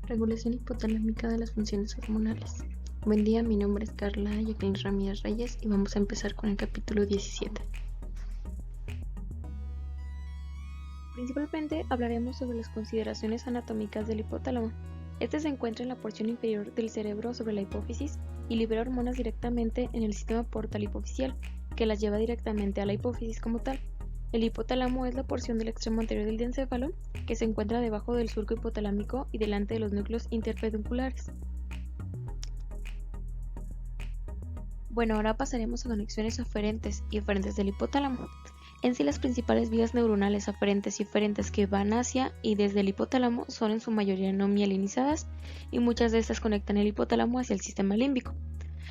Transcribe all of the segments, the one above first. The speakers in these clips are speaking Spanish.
Regulación hipotalámica de las funciones hormonales. Buen día, mi nombre es Carla Jacqueline Ramírez Reyes y vamos a empezar con el capítulo 17. Principalmente hablaremos sobre las consideraciones anatómicas del hipotálamo. Este se encuentra en la porción inferior del cerebro sobre la hipófisis y libera hormonas directamente en el sistema portal hipofisial, que las lleva directamente a la hipófisis como tal. El hipotálamo es la porción del extremo anterior del diencéfalo que se encuentra debajo del surco hipotalámico y delante de los núcleos interpedunculares. Bueno, ahora pasaremos a conexiones aferentes y eferentes del hipotálamo. En sí, las principales vías neuronales aferentes y eferentes que van hacia y desde el hipotálamo son en su mayoría no mielinizadas y muchas de estas conectan el hipotálamo hacia el sistema límbico.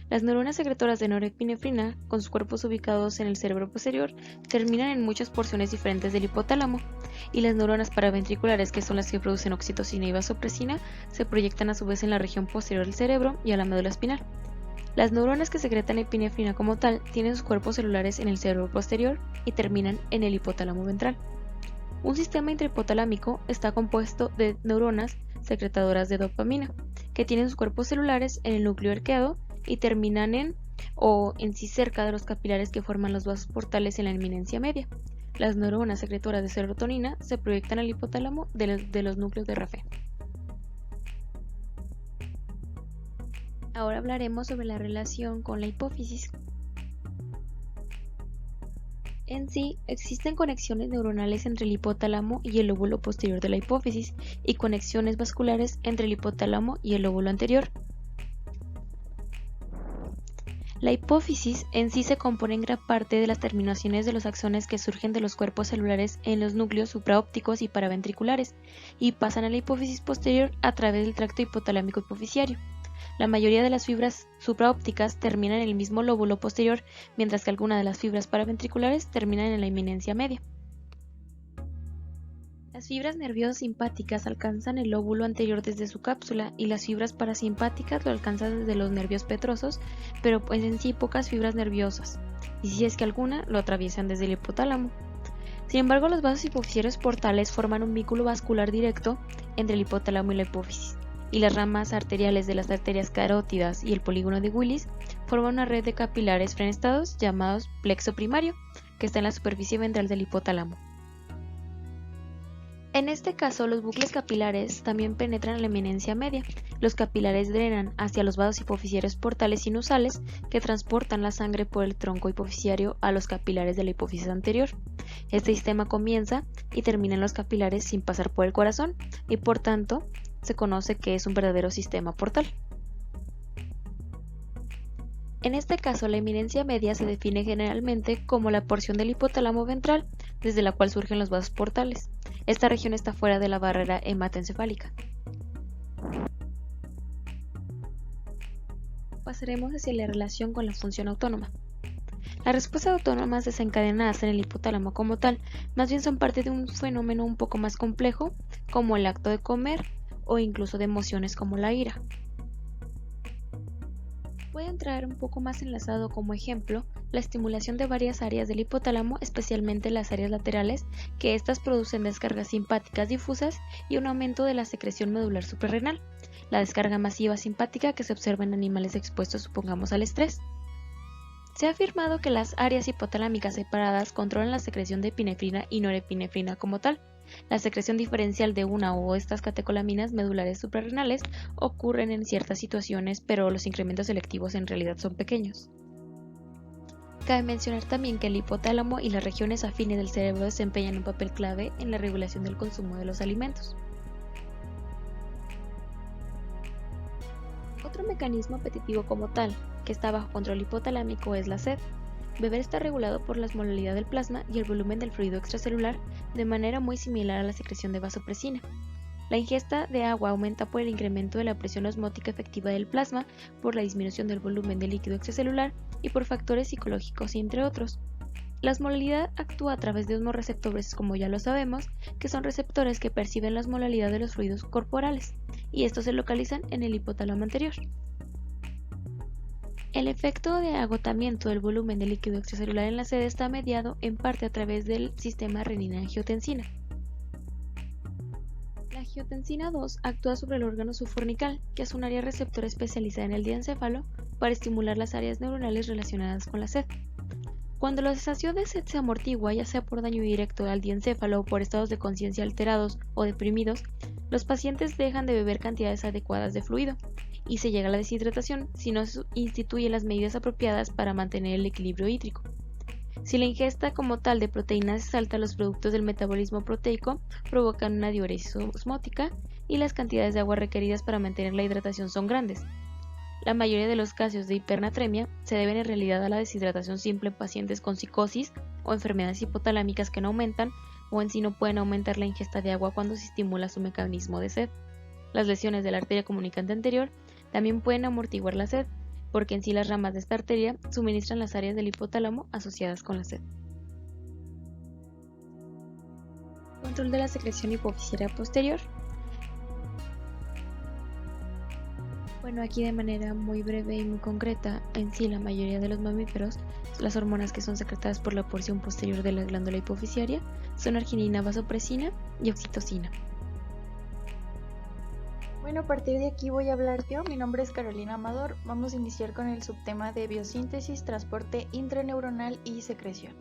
Las neuronas secretoras de norepinefrina, con sus cuerpos ubicados en el cerebro posterior, terminan en muchas porciones diferentes del hipotálamo, y las neuronas paraventriculares, que son las que producen oxitocina y vasopresina, se proyectan a su vez en la región posterior del cerebro y a la médula espinal. Las neuronas que secretan epinefrina como tal tienen sus cuerpos celulares en el cerebro posterior y terminan en el hipotálamo ventral. Un sistema intrahipotalámico está compuesto de neuronas secretadoras de dopamina, que tienen sus cuerpos celulares en el núcleo arqueado y terminan en o en sí cerca de los capilares que forman los vasos portales en la eminencia media. Las neuronas secretoras de serotonina se proyectan al hipotálamo de los núcleos de Raphe. Ahora hablaremos sobre la relación con la hipófisis. En sí, existen conexiones neuronales entre el hipotálamo y el lóbulo posterior de la hipófisis y conexiones vasculares entre el hipotálamo y el lóbulo anterior. La hipófisis en sí se compone en gran parte de las terminaciones de los axones que surgen de los cuerpos celulares en los núcleos supraópticos y paraventriculares y pasan a la hipófisis posterior a través del tracto hipotalámico hipofisiario. La mayoría de las fibras supraópticas terminan en el mismo lóbulo posterior, mientras que algunas de las fibras paraventriculares terminan en la eminencia media. Las fibras nerviosas simpáticas alcanzan el lóbulo anterior desde su cápsula y las fibras parasimpáticas lo alcanzan desde los nervios petrosos, pero pues en sí pocas fibras nerviosas, y si es que alguna, lo atraviesan desde el hipotálamo. Sin embargo, los vasos hipofisiarios portales forman un vínculo vascular directo entre el hipotálamo y la hipófisis, y las ramas arteriales de las arterias carótidas y el polígono de Willis forman una red de capilares fenestados llamados plexo primario, que está en la superficie ventral del hipotálamo. En este caso, los bucles capilares también penetran en la eminencia media. Los capilares drenan hacia los vasos hipofisiarios portales sinusales que transportan la sangre por el tronco hipofisiario a los capilares de la hipófisis anterior. Este sistema comienza y termina en los capilares sin pasar por el corazón y por tanto se conoce que es un verdadero sistema portal. En este caso, la eminencia media se define generalmente como la porción del hipotálamo ventral desde la cual surgen los vasos portales. Esta región está fuera de la barrera hematoencefálica. Pasaremos hacia la relación con la función autónoma. Las respuestas autónomas desencadenadas en el hipotálamo como tal, más bien son parte de un fenómeno un poco más complejo, como el acto de comer o incluso de emociones como la ira. Puede entrar un poco más enlazado como ejemplo la estimulación de varias áreas del hipotálamo, especialmente las áreas laterales, que éstas producen descargas simpáticas difusas y un aumento de la secreción medular suprarrenal, la descarga masiva simpática que se observa en animales expuestos, supongamos, al estrés. Se ha afirmado que las áreas hipotalámicas separadas controlan la secreción de epinefrina y norepinefrina como tal. La secreción diferencial de una o estas catecolaminas medulares suprarrenales ocurren en ciertas situaciones, pero los incrementos selectivos en realidad son pequeños. Cabe mencionar también que el hipotálamo y las regiones afines del cerebro desempeñan un papel clave en la regulación del consumo de los alimentos. Otro mecanismo apetitivo como tal, que está bajo control hipotalámico, es la sed. Beber está regulado por la osmolaridad del plasma y el volumen del fluido extracelular de manera muy similar a la secreción de vasopresina. La ingesta de agua aumenta por el incremento de la presión osmótica efectiva del plasma, por la disminución del volumen del líquido extracelular y por factores psicológicos, entre otros. La osmolalidad actúa a través de osmorreceptores, como ya lo sabemos, que son receptores que perciben la osmolalidad de los fluidos corporales, y estos se localizan en el hipotálamo anterior. El efecto de agotamiento del volumen del líquido extracelular en la sed está mediado en parte a través del sistema renina-angiotensina. La angiotensina 2 actúa sobre el órgano subfornical, que es un área receptora especializada en el diencéfalo para estimular las áreas neuronales relacionadas con la sed. Cuando la sensación de sed se amortigua, ya sea por daño directo al diencéfalo o por estados de conciencia alterados o deprimidos, los pacientes dejan de beber cantidades adecuadas de fluido y se llega a la deshidratación si no se instituyen las medidas apropiadas para mantener el equilibrio hídrico. Si la ingesta como tal de proteínas es alta, los productos del metabolismo proteico provocan una diuresis osmótica y las cantidades de agua requeridas para mantener la hidratación son grandes. La mayoría de los casos de hipernatremia se deben en realidad a la deshidratación simple en pacientes con psicosis o enfermedades hipotalámicas que no aumentan o en sí no pueden aumentar la ingesta de agua cuando se estimula su mecanismo de sed. Las lesiones de la arteria comunicante anterior también pueden amortiguar la sed, porque en sí las ramas de esta arteria suministran las áreas del hipotálamo asociadas con la sed. Control de la secreción hipofisiaria posterior. Bueno, aquí de manera muy breve y muy concreta, en sí la mayoría de los mamíferos, las hormonas que son secretadas por la porción posterior de la glándula hipofisiaria son arginina, vasopresina y oxitocina. Bueno, a partir de aquí voy a hablar yo. Mi nombre es Carolina Amador. Vamos a iniciar con el subtema de biosíntesis, transporte intraneuronal y secreción.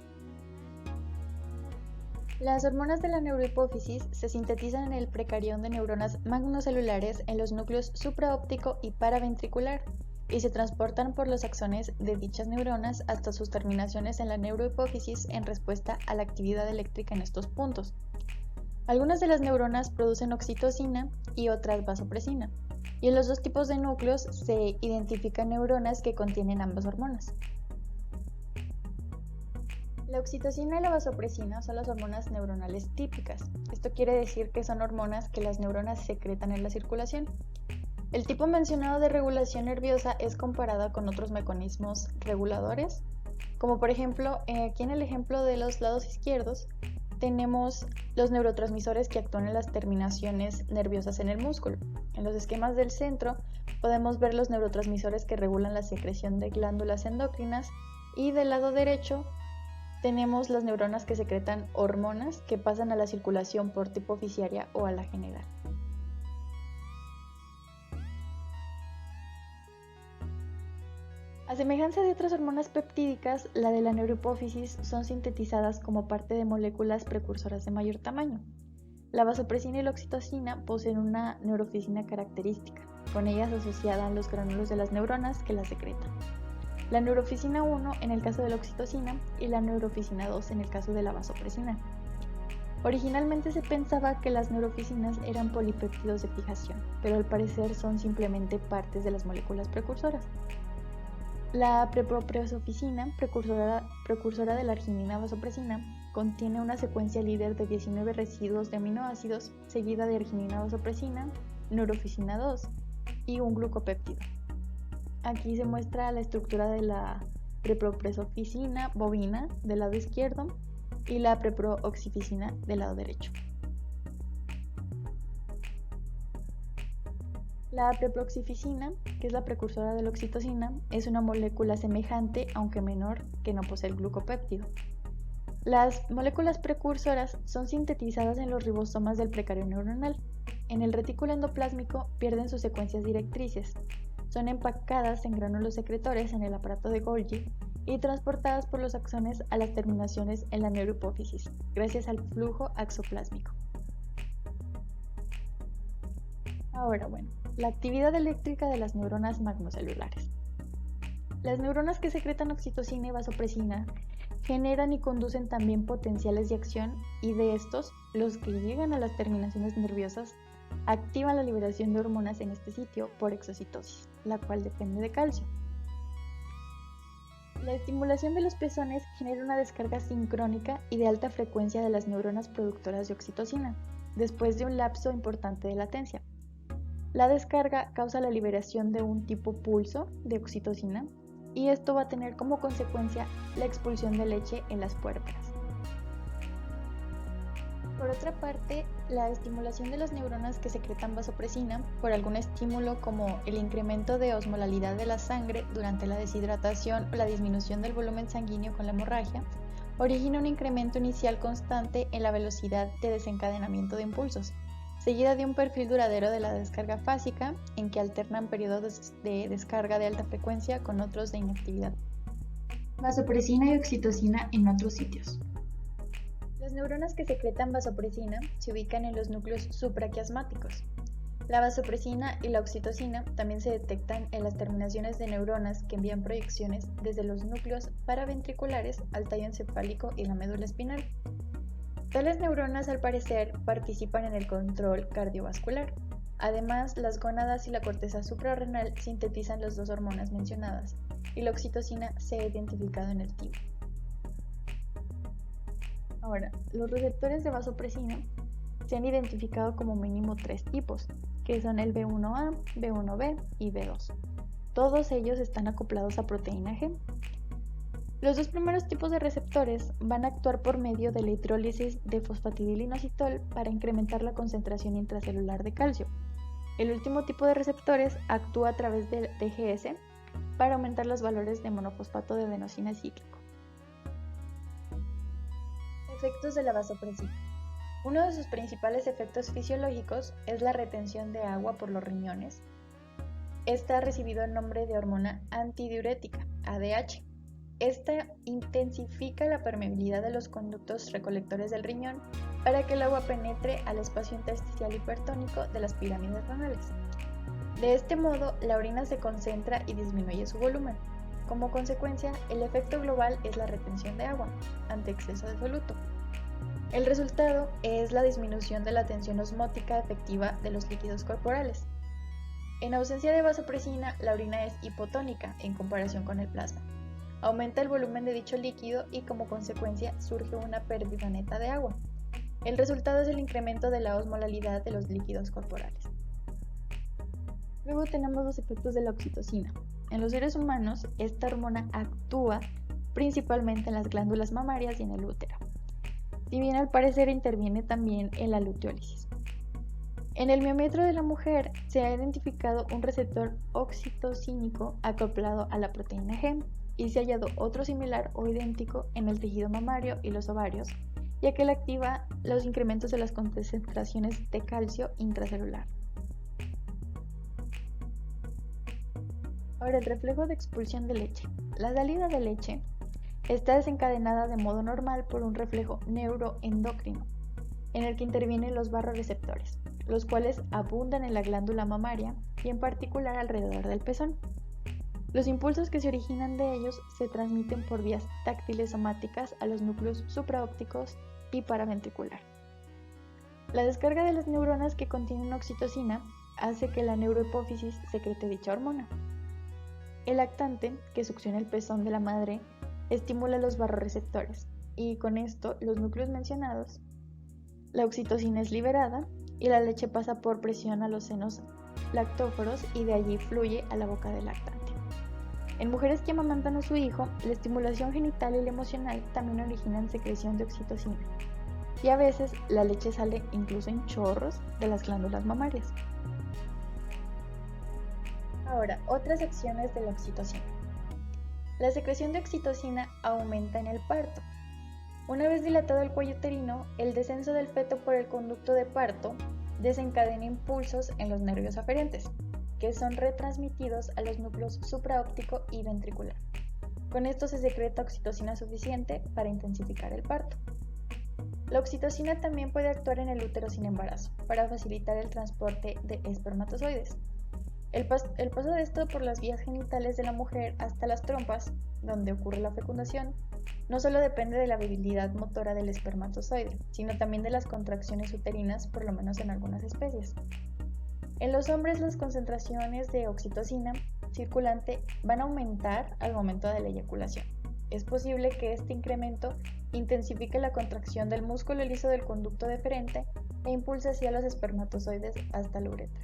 Las hormonas de la neurohipófisis se sintetizan en el precarión de neuronas magnocelulares en los núcleos supraóptico y paraventricular y se transportan por los axones de dichas neuronas hasta sus terminaciones en la neurohipófisis en respuesta a la actividad eléctrica en estos puntos. Algunas de las neuronas producen oxitocina y otras vasopresina, y en los dos tipos de núcleos se identifican neuronas que contienen ambas hormonas. La oxitocina y la vasopresina son las hormonas neuronales típicas. Esto quiere decir que son hormonas que las neuronas secretan en la circulación. El tipo mencionado de regulación nerviosa es comparado con otros mecanismos reguladores, como por ejemplo, aquí en el ejemplo de los lados izquierdos, tenemos los neurotransmisores que actúan en las terminaciones nerviosas en el músculo. En los esquemas del centro podemos ver los neurotransmisores que regulan la secreción de glándulas endocrinas y del lado derecho tenemos las neuronas que secretan hormonas que pasan a la circulación por tipo fisiaria o a la general. A semejanza de otras hormonas peptídicas, la de la neurohipófisis son sintetizadas como parte de moléculas precursoras de mayor tamaño. La vasopresina y la oxitocina poseen una neurofisina característica, con ellas asociada a los gránulos de las neuronas que las secretan. La neurofisina 1 en el caso de la oxitocina y la neurofisina 2 en el caso de la vasopresina. Originalmente se pensaba que las neurofisinas eran polipéptidos de fijación, pero al parecer son simplemente partes de las moléculas precursoras. La prepropresofisina, precursora de la arginina vasopresina, contiene una secuencia líder de 19 residuos de aminoácidos, seguida de arginina vasopresina, neurofisina 2 y un glucopéptido. Aquí se muestra la estructura de la prepropresofisina bovina del lado izquierdo y la preprooxifisina del lado derecho. La preproxifisina, que es la precursora de la oxitocina, es una molécula semejante, aunque menor, que no posee el glucopéptido. Las moléculas precursoras son sintetizadas en los ribosomas del precario neuronal. En el retículo endoplásmico pierden sus secuencias directrices. Son empacadas en gránulos secretores en el aparato de Golgi y transportadas por los axones a las terminaciones en la neurohipófisis, gracias al flujo axoplásmico. Ahora, la actividad eléctrica de las neuronas magnocelulares. Las neuronas que secretan oxitocina y vasopresina generan y conducen también potenciales de acción y de estos, los que llegan a las terminaciones nerviosas activan la liberación de hormonas en este sitio por exocitosis, la cual depende de calcio. La estimulación de los pezones genera una descarga sincrónica y de alta frecuencia de las neuronas productoras de oxitocina, después de un lapso importante de latencia. La descarga causa la liberación de un tipo pulso de oxitocina y esto va a tener como consecuencia la expulsión de leche en las puérperas. Por otra parte, la estimulación de las neuronas que secretan vasopresina por algún estímulo como el incremento de osmolalidad de la sangre durante la deshidratación o la disminución del volumen sanguíneo con la hemorragia origina un incremento inicial constante en la velocidad de desencadenamiento de impulsos, seguida de un perfil duradero de la descarga fásica, en que alternan periodos de descarga de alta frecuencia con otros de inactividad. Vasopresina y oxitocina en otros sitios. Las neuronas que secretan vasopresina se ubican en los núcleos supraquiasmáticos. La vasopresina y la oxitocina también se detectan en las terminaciones de neuronas que envían proyecciones desde los núcleos paraventriculares al tallo encefálico y la médula espinal. Tales neuronas, al parecer, participan en el control cardiovascular. Además, las gónadas y la corteza suprarrenal sintetizan las dos hormonas mencionadas, y la oxitocina se ha identificado en el timo. Ahora, los receptores de vasopresina se han identificado como mínimo 3 tipos, que son el B1A, B1B y B2. Todos ellos están acoplados a proteína G. Los dos primeros tipos de receptores van a actuar por medio de la hidrólisis de fosfatidilinositol para incrementar la concentración intracelular de calcio. El último tipo de receptores actúa a través del DGS para aumentar los valores de monofosfato de adenosina cíclico. Efectos de la vasopresina. Uno de sus principales efectos fisiológicos es la retención de agua por los riñones. Esta ha recibido el nombre de hormona antidiurética, ADH. Esta intensifica la permeabilidad de los conductos recolectores del riñón para que el agua penetre al espacio intersticial hipertónico de las pirámides renales. De este modo, la orina se concentra y disminuye su volumen. Como consecuencia, el efecto global es la retención de agua ante exceso de soluto. El resultado es la disminución de la tensión osmótica efectiva de los líquidos corporales. En ausencia de vasopresina, la orina es hipotónica en comparación con el plasma. Aumenta el volumen de dicho líquido y como consecuencia surge una pérdida neta de agua. El resultado es el incremento de la osmolalidad de los líquidos corporales. Luego tenemos los efectos de la oxitocina. En los seres humanos, esta hormona actúa principalmente en las glándulas mamarias y en el útero, si bien al parecer interviene también en la luteólisis. En el miometro de la mujer se ha identificado un receptor oxitocínico acoplado a la proteína G y se ha hallado otro similar o idéntico en el tejido mamario y los ovarios, ya que él activa los incrementos de las concentraciones de calcio intracelular. Ahora, el reflejo de expulsión de leche. La salida de leche está desencadenada de modo normal por un reflejo neuroendocrino, en el que intervienen los barroreceptores, los cuales abundan en la glándula mamaria y en particular alrededor del pezón. Los impulsos que se originan de ellos se transmiten por vías táctiles somáticas a los núcleos supraópticos y paraventricular. La descarga de las neuronas que contienen oxitocina hace que la neurohipófisis secrete dicha hormona. El lactante, que succiona el pezón de la madre, estimula los barroreceptores y con esto los núcleos mencionados, la oxitocina es liberada y la leche pasa por presión a los senos lactóforos y de allí fluye a la boca del lactante. En mujeres que amamantan a su hijo, la estimulación genital y la emocional también originan secreción de oxitocina y a veces la leche sale incluso en chorros de las glándulas mamarias. Ahora, otras acciones de la oxitocina. La secreción de oxitocina aumenta en el parto. Una vez dilatado el cuello uterino, el descenso del feto por el conducto de parto desencadena impulsos en los nervios aferentes, que son retransmitidos a los núcleos supraóptico y ventricular. Con esto se secreta oxitocina suficiente para intensificar el parto. La oxitocina también puede actuar en el útero sin embarazo, para facilitar el transporte de espermatozoides. El paso de esto por las vías genitales de la mujer hasta las trompas, donde ocurre la fecundación, no solo depende de la habilidad motora del espermatozoide, sino también de las contracciones uterinas, por lo menos en algunas especies. En los hombres, las concentraciones de oxitocina circulante van a aumentar al momento de la eyaculación. Es posible que este incremento intensifique la contracción del músculo liso del conducto deferente e impulse hacia los espermatozoides hasta la uretra.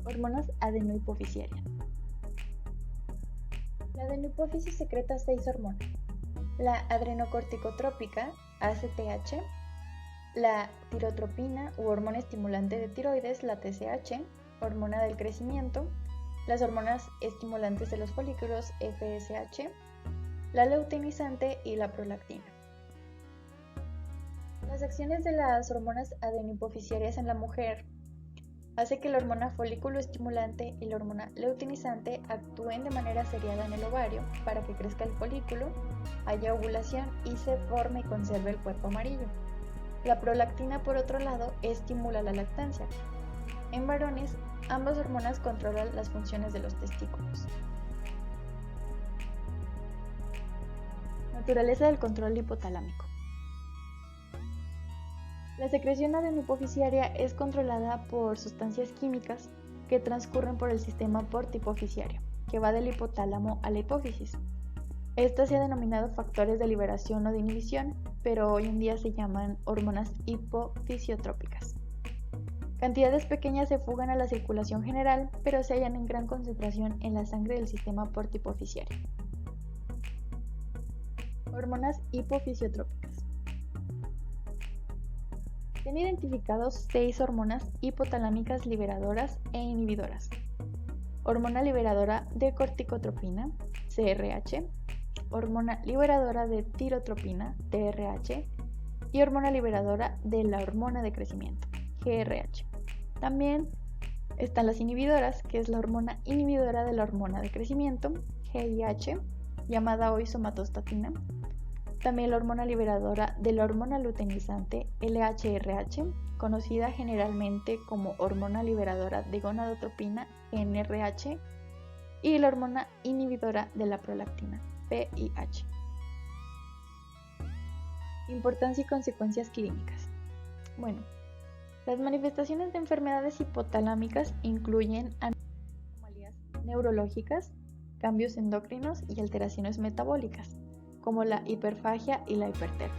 Hormonas adenohipofisiarias. La adenohipófisis secreta 6 hormonas: la adrenocorticotrópica, ACTH, la tirotropina u hormona estimulante de tiroides, la TSH, hormona del crecimiento, las hormonas estimulantes de los folículos, FSH, la luteinizante y la prolactina. La Las acciones de las hormonas adenohipoficiarias en la mujer hace que la hormona folículo estimulante y la hormona luteinizante actúen de manera seriada en el ovario para que crezca el folículo, haya ovulación y se forme y conserve el cuerpo amarillo. La prolactina, por otro lado, estimula la lactancia. En varones, ambas hormonas controlan las funciones de los testículos. Naturaleza del control hipotalámico. La secreción adenohipoficiaria es controlada por sustancias químicas que transcurren por el sistema portihipoficiario, que va del hipotálamo a la hipófisis. Estas se han denominado factores de liberación o de inhibición, pero hoy en día se llaman hormonas hipofisiotrópicas. Cantidades pequeñas se fugan a la circulación general, pero se hallan en gran concentración en la sangre del sistema portihipoficiario. Hormonas hipofisiotrópicas. Se han identificado 6 hormonas hipotalámicas liberadoras e inhibidoras. Hormona liberadora de corticotropina, CRH, hormona liberadora de tirotropina, TRH, y hormona liberadora de la hormona de crecimiento, GRH. También están las inhibidoras, que es la hormona inhibidora de la hormona de crecimiento, GIH, llamada hoy somatostatina. También la hormona liberadora de la hormona luteinizante, LHRH, conocida generalmente como hormona liberadora de gonadotropina, NRH, y la hormona inhibidora de la prolactina, PIH. Importancia y consecuencias clínicas. Bueno, las manifestaciones de enfermedades hipotalámicas incluyen anomalías neurológicas, cambios endocrinos y alteraciones metabólicas, como la hiperfagia y la hipertermia.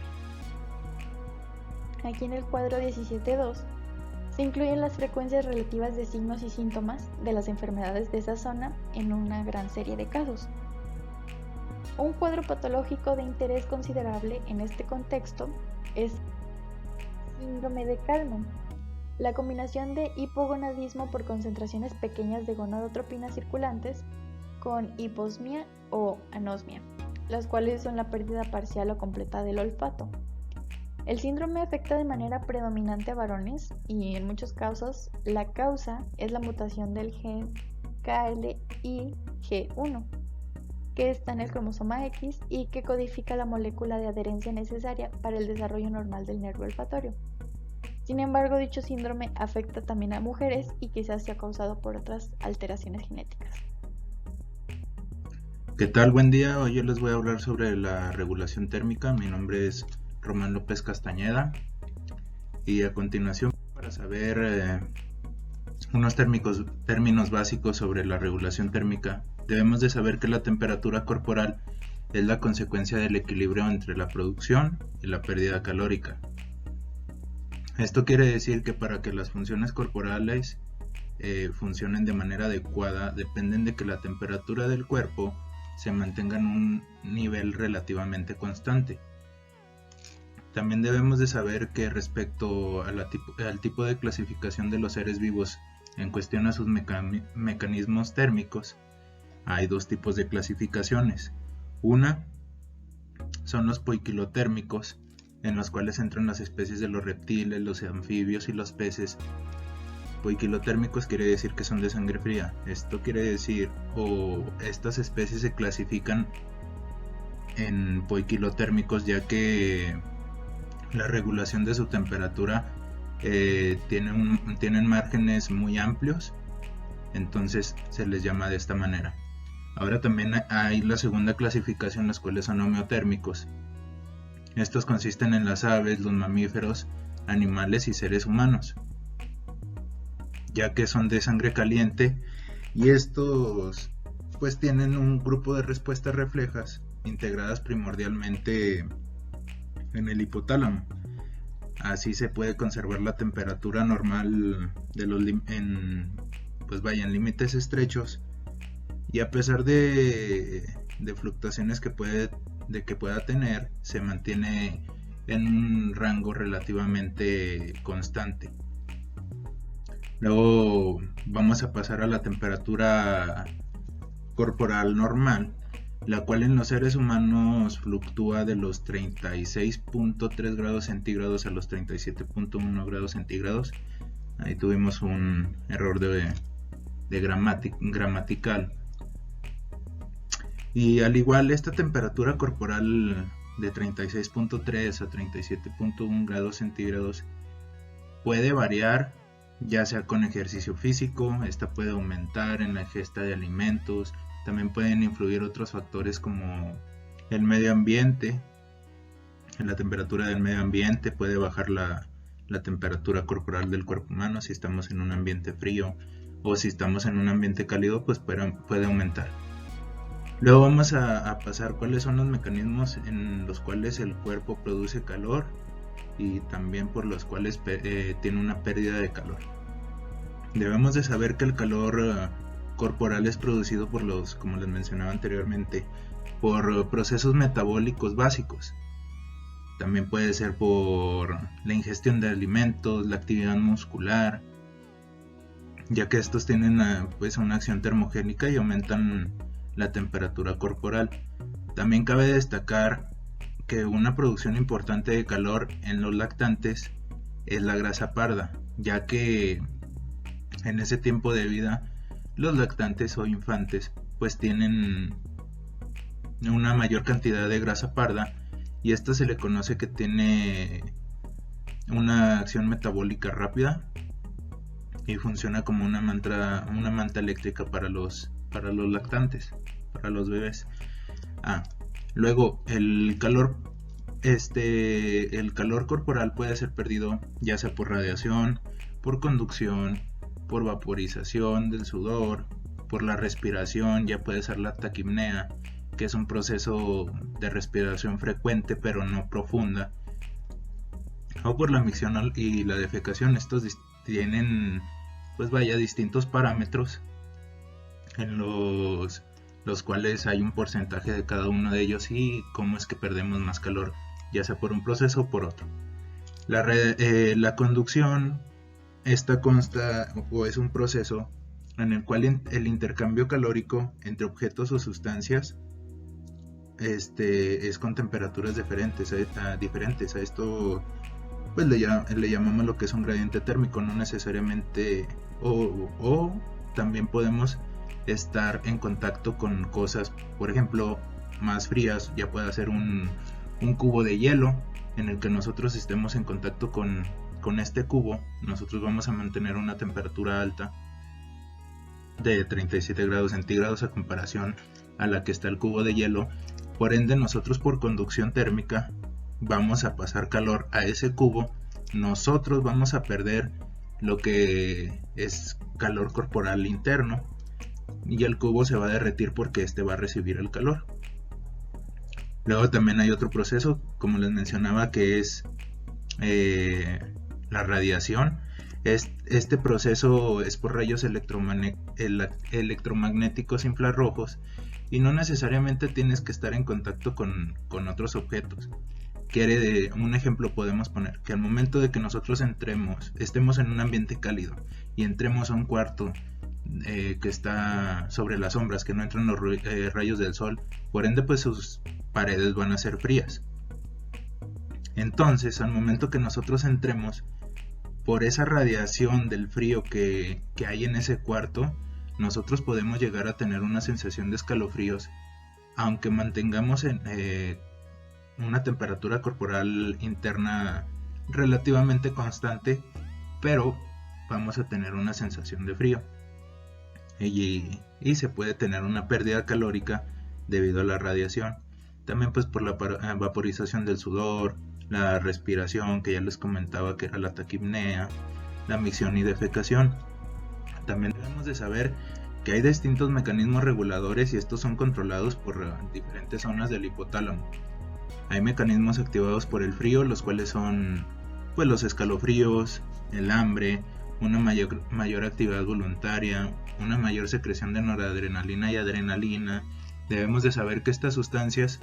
Aquí en el cuadro 17.2 se incluyen las frecuencias relativas de signos y síntomas de las enfermedades de esa zona en una gran serie de casos. Un cuadro patológico de interés considerable en este contexto es síndrome de Kallmann, la combinación de hipogonadismo por concentraciones pequeñas de gonadotropina circulantes con hiposmia o anosmia, las cuales son la pérdida parcial o completa del olfato. El síndrome afecta de manera predominante a varones y en muchos casos la causa es la mutación del gen KLIG1, que está en el cromosoma X y que codifica la molécula de adherencia necesaria para el desarrollo normal del nervio olfatorio. Sin embargo, dicho síndrome afecta también a mujeres y quizás sea causado por otras alteraciones genéticas. ¿Qué tal? Buen día. Hoy yo les voy a hablar sobre la regulación térmica. Mi nombre es Román López Castañeda y a continuación, para saber unos términos básicos sobre la regulación térmica, debemos de saber que la temperatura corporal es la consecuencia del equilibrio entre la producción y la pérdida calórica. Esto quiere decir que para que las funciones corporales funcionen de manera adecuada dependen de que la temperatura del cuerpo se mantenga en un nivel relativamente constante. También debemos de saber que respecto al tipo de clasificación de los seres vivos en cuestión a sus mecanismos térmicos, hay dos tipos de clasificaciones. Una son los poiquilotérmicos, en los cuales entran las especies de los reptiles, los anfibios y los peces. Poiquilotérmicos quiere decir que son de sangre fría. Esto quiere decir, estas especies se clasifican en poiquilotérmicos ya que la regulación de su temperatura tienen márgenes muy amplios, entonces se les llama de esta manera. Ahora también hay la segunda clasificación, las cuales son homeotérmicos. Estos consisten en las aves, los mamíferos, animales y seres humanos, ya que son de sangre caliente, y estos pues tienen un grupo de respuestas reflejas integradas primordialmente en el hipotálamo. Así se puede conservar la temperatura normal en límites estrechos, y a pesar de fluctuaciones que pueda tener, se mantiene en un rango relativamente constante. Luego vamos a pasar a la temperatura corporal normal, la cual en los seres humanos fluctúa de los 36.3 grados centígrados a los 37.1 grados centígrados. Ahí tuvimos un error de gramatical. Y al igual, esta temperatura corporal de 36.3 a 37.1 grados centígrados puede variar, ya sea con ejercicio físico. Esta puede aumentar en la ingesta de alimentos. También pueden influir otros factores como el medio ambiente. En la temperatura del medio ambiente puede bajar la temperatura corporal del cuerpo humano si estamos en un ambiente frío, o si estamos en un ambiente cálido, pues puede aumentar. Luego vamos a pasar cuáles son los mecanismos en los cuales el cuerpo produce calor y también por los cuales tiene una pérdida de calor. Debemos de saber que el calor corporal es producido por como les mencionaba anteriormente, por procesos metabólicos básicos. También puede ser por la ingestión de alimentos, la actividad muscular, ya que estos tienen una acción termogénica y aumentan la temperatura corporal. También cabe destacar que una producción importante de calor en los lactantes es la grasa parda, ya que en ese tiempo de vida los lactantes o infantes pues tienen una mayor cantidad de grasa parda, y esta se le conoce que tiene una acción metabólica rápida y funciona como una manta eléctrica para los lactantes, para los bebés. Luego el calor corporal puede ser perdido ya sea por radiación, por conducción, por vaporización del sudor, por la respiración. Ya puede ser la taquipnea, que es un proceso de respiración frecuente pero no profunda, o por la micción y la defecación. Estos tienen distintos parámetros en los cuales hay un porcentaje de cada uno de ellos y cómo es que perdemos más calor, ya sea por un proceso o por otro. La conducción, esta consta o es un proceso en el cual el intercambio calórico entre objetos o sustancias es con temperaturas diferentes. A esto pues le llamamos lo que es un gradiente térmico. No necesariamente o también podemos estar en contacto con cosas, por ejemplo, más frías. Ya puede ser un cubo de hielo en el que nosotros estemos en contacto con este cubo. Nosotros vamos a mantener una temperatura alta de 37 grados centígrados a comparación a la que está el cubo de hielo. Por ende, nosotros por conducción térmica vamos a pasar calor a ese cubo. Nosotros vamos a perder lo que es calor corporal interno, y el cubo se va a derretir porque este va a recibir el calor. Luego también hay otro proceso, como les mencionaba, que es la radiación. Este proceso es por rayos electromagnéticos infrarrojos, y no necesariamente tienes que estar en contacto con otros objetos. Un ejemplo podemos poner que al momento de que nosotros estemos en un ambiente cálido y entremos a un cuarto que está sobre las sombras, que no entran los rayos del sol, por ende pues sus paredes van a ser frías. Entonces al momento que nosotros entremos, por esa radiación del frío que hay en ese cuarto, nosotros podemos llegar a tener una sensación de escalofríos, aunque mantengamos una temperatura corporal interna relativamente constante, pero vamos a tener una sensación de frío. Y se puede tener una pérdida calórica debido a la radiación. También pues por la vaporización del sudor, la respiración que ya les comentaba que era la taquipnea, la micción y defecación. También debemos de saber que hay distintos mecanismos reguladores, y estos son controlados por diferentes zonas del hipotálamo. Hay mecanismos activados por el frío, los cuales son pues los escalofríos, el hambre, una mayor actividad voluntaria, una mayor secreción de noradrenalina y adrenalina. Debemos de saber que estas sustancias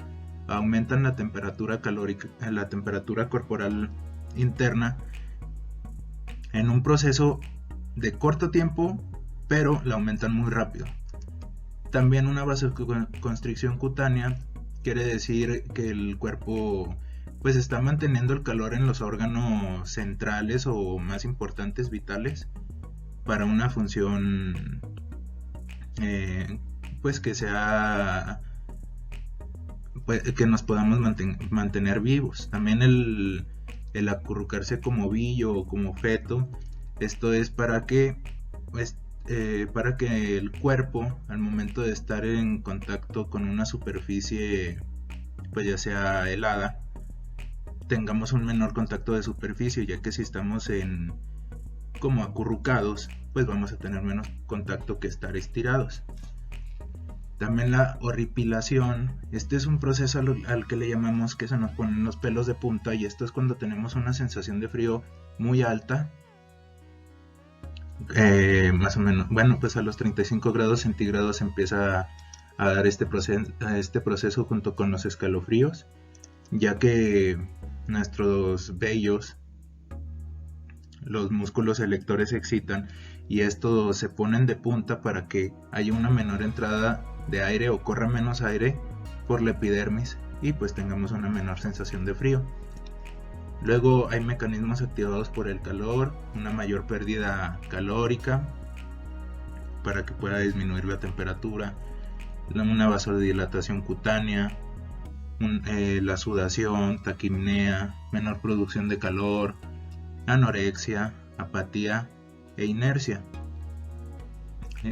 aumentan la temperatura calórica, la temperatura corporal interna, en un proceso de corto tiempo, pero la aumentan muy rápido. También una vasoconstricción cutánea quiere decir que el cuerpo pues está manteniendo el calor en los órganos centrales o más importantes vitales para una función pues que sea pues, que nos podamos mantener vivos. También el acurrucarse como ovillo o como feto, esto es para que el cuerpo al momento de estar en contacto con una superficie pues ya sea helada, tengamos un menor contacto de superficie, ya que si estamos como acurrucados, pues vamos a tener menos contacto que estar estirados. También la horripilación, este es un proceso al que le llamamos que se nos ponen los pelos de punta, y esto es cuando tenemos una sensación de frío muy alta, más o menos, bueno, pues a los 35 grados centígrados empieza a dar este proceso junto con los escalofríos, ya que nuestros vellos, los músculos electores se excitan y estos se ponen de punta para que haya una menor entrada de aire o corra menos aire por la epidermis y pues tengamos una menor sensación de frío. Luego hay mecanismos activados por el calor, una mayor pérdida calórica para que pueda disminuir la temperatura, una vasodilatación cutánea, la sudación, taquipnea, menor producción de calor, anorexia, apatía e inercia.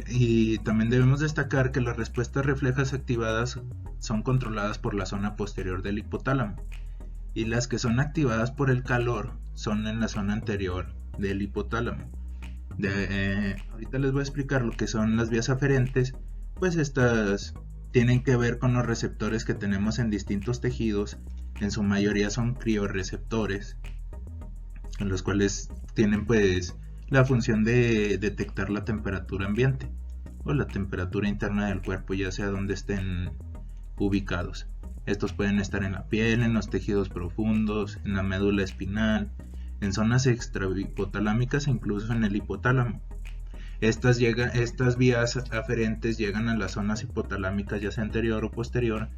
Y también debemos destacar que las respuestas reflejas activadas son controladas por la zona posterior del hipotálamo, y las que son activadas por el calor son en la zona anterior del hipotálamo. Ahorita les voy a explicar lo que son las vías aferentes, pues estas tienen que ver con los receptores que tenemos en distintos tejidos. En su mayoría son criorreceptores, en los cuales tienen pues la función de detectar la temperatura ambiente o la temperatura interna del cuerpo, ya sea donde estén ubicados. Estos pueden estar en la piel, en los tejidos profundos, en la médula espinal, en zonas extrahipotalámicas e incluso en el hipotálamo. Estas vías aferentes llegan a las zonas hipotalámicas, ya sea anterior o posterior,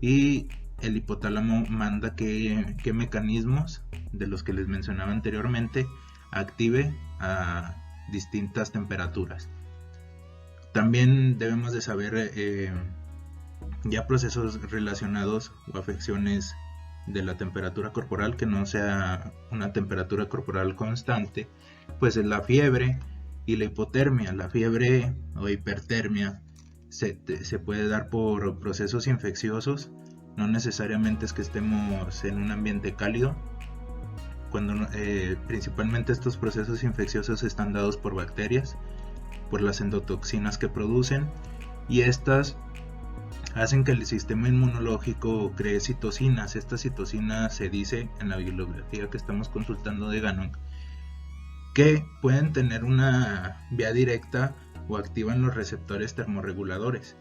y el hipotálamo manda que mecanismos de los que les mencionaba anteriormente active a distintas temperaturas. También debemos de saber ya procesos relacionados o afecciones de la temperatura corporal que no sea una temperatura corporal constante, pues es la fiebre y la hipotermia. La fiebre o hipertermia se puede dar por procesos infecciosos, no necesariamente es que estemos en un ambiente cálido, cuando principalmente estos procesos infecciosos están dados por bacterias, por las endotoxinas que producen, y estas hacen que el sistema inmunológico cree citocinas. Estas citocinas se dice en la bibliografía que estamos consultando de Gannon que pueden tener una vía directa o activan los receptores termorreguladores.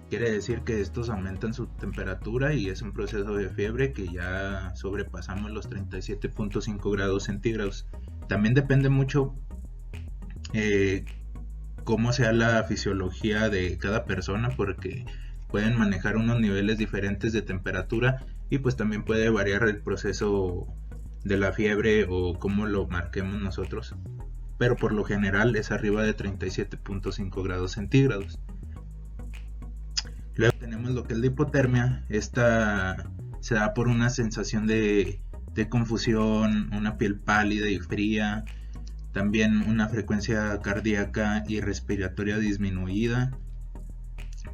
Quiere decir que estos aumentan su temperatura y es un proceso de fiebre que ya sobrepasamos los 37.5 grados centígrados. También depende mucho cómo sea la fisiología de cada persona, porque pueden manejar unos niveles diferentes de temperatura y pues también puede variar el proceso de la fiebre o cómo lo marquemos nosotros, pero por lo general es arriba de 37.5 grados centígrados. Luego tenemos lo que es la hipotermia. Esta se da por una sensación de confusión, una piel pálida y fría, también una frecuencia cardíaca y respiratoria disminuida,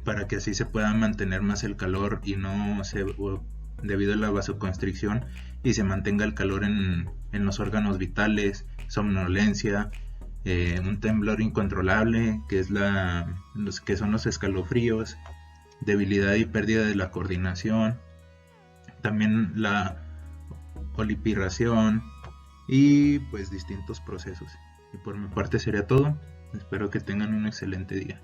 para que así se pueda mantener más el calor y no debido a la vasoconstricción y se mantenga el calor en los órganos vitales, somnolencia, un temblor incontrolable que son los escalofríos, debilidad y pérdida de la coordinación, también la olipiración y pues distintos procesos. Y por mi parte sería todo. Espero que tengan un excelente día.